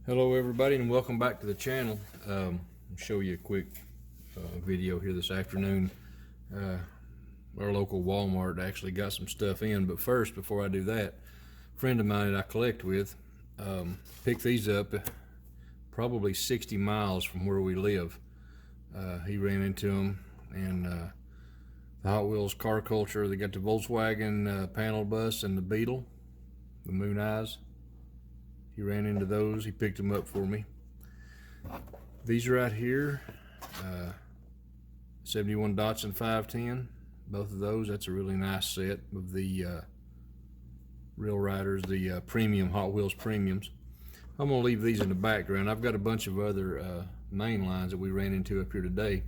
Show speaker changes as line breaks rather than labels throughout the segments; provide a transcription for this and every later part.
Hello everybody and welcome back to the channel. I'll show you a quick video here this afternoon. Our local Walmart actually got some stuff in, but first, before I do that, a friend of mine that I collect with picked these up probably 60 miles from where we live. He ran into them, and the Hot Wheels car culture. They got the Volkswagen panel bus and the Beetle, the Moon Eyes. He ran into those. He picked them up for me. These right here, 71 Datsun 510. Both of those. That's a really nice set of the Real Riders, the premium Hot Wheels premiums. I'm gonna leave these in the background. I've got a bunch of other Mainlines that we ran into up here today.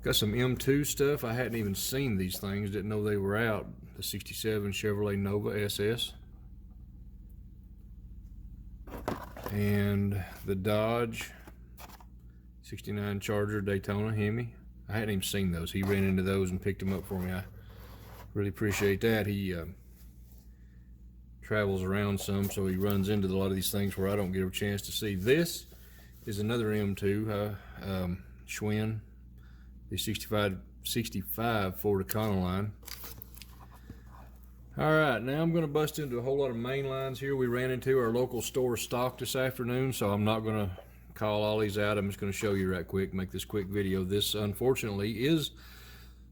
Got some M2 stuff. I hadn't even seen these things. Didn't know they were out. The 67 Chevrolet Nova SS. And the Dodge 69 Charger Daytona Hemi. I hadn't even seen those. He ran into those and picked them up for me. I really appreciate that. He travels around some, so he runs into a lot of these things where I don't get a chance to see. This is another M2 Schwinn, the 65 Ford Econoline. Alright, now I'm going to bust into a whole lot of Mainlines here. We ran into our local store stock this afternoon, so I'm not going to call all these out. I'm just going to show you right quick, make this quick video. This, unfortunately, is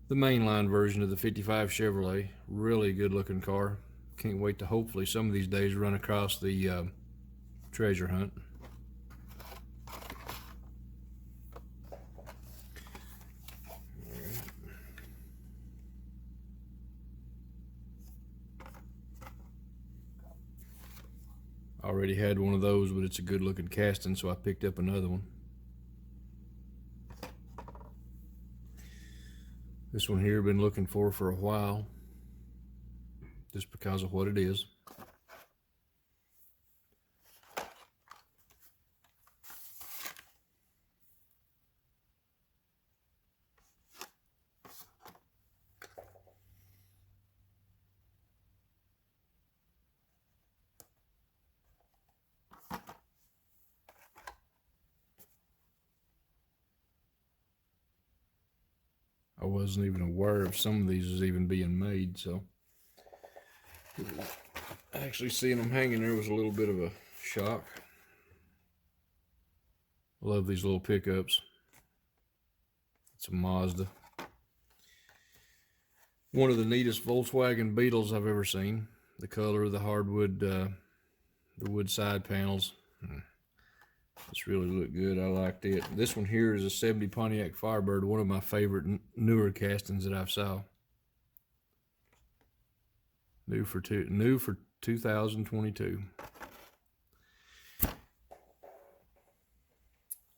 the Mainline version of the 55 Chevrolet. Really good looking car. Can't wait to hopefully some of these days run across the treasure hunt. Already had one of those, but it's a good looking casting, so I picked up another one. This one here I've been looking for a while, just because of what it is. I wasn't even aware of some of these was even being made, so actually seeing them hanging there was a little bit of a shock. I love these little pickups. It's a Mazda. One of the neatest Volkswagen Beetles I've ever seen. The color of the hardwood, the wood side panels. It's really looked good. I liked it. This one here is a 70 Pontiac Firebird, one of my favorite newer castings that I've saw. New for 2022.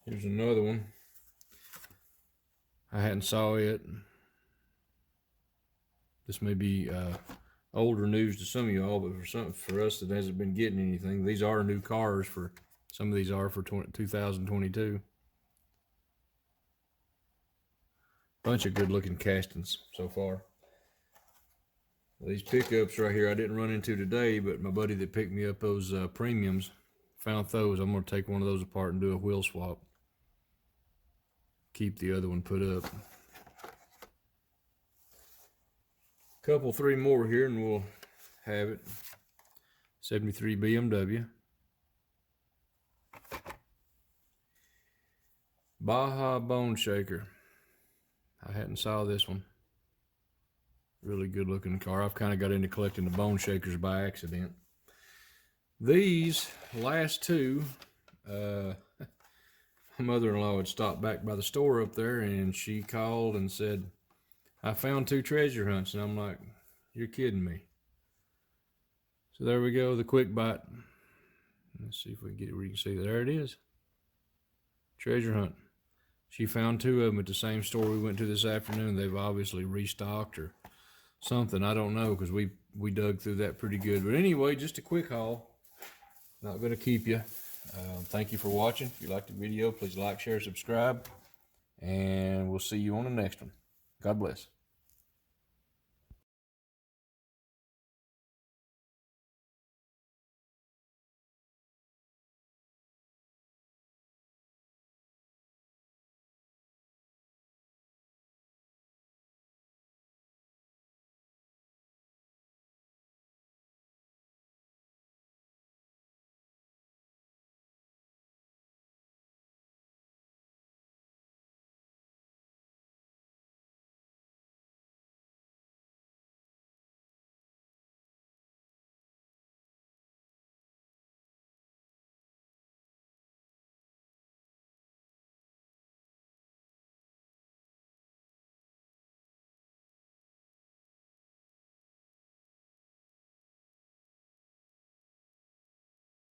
Here's another one. I hadn't saw it. This may be older news to some of y'all, but for us that hasn't been getting anything, these are new cars for. Some of these are for 2022. Bunch of good looking castings so far. These pickups right here I didn't run into today, but my buddy that picked me up those premiums found those. I'm going to take one of those apart and do a wheel swap. Keep the other one put up. Three more here and we'll have it. 73 BMW. Baja Bone Shaker. I hadn't saw this one. Really good looking car. I've kind of got into collecting the bone shakers by accident. These last two, my mother-in-law had stopped back by the store up there and she called and said, I found two treasure hunts. And I'm like, you're kidding me. So there we go, the quick bite. Let's see if we can get it where you can see. There it is. Treasure hunt. She found two of them at the same store we went to this afternoon. They've obviously restocked or something. I don't know, because we dug through that pretty good. But anyway, just a quick haul. Not going to keep you. Thank you for watching. If you liked the video, please like, share, subscribe. And we'll see you on the next one. God bless.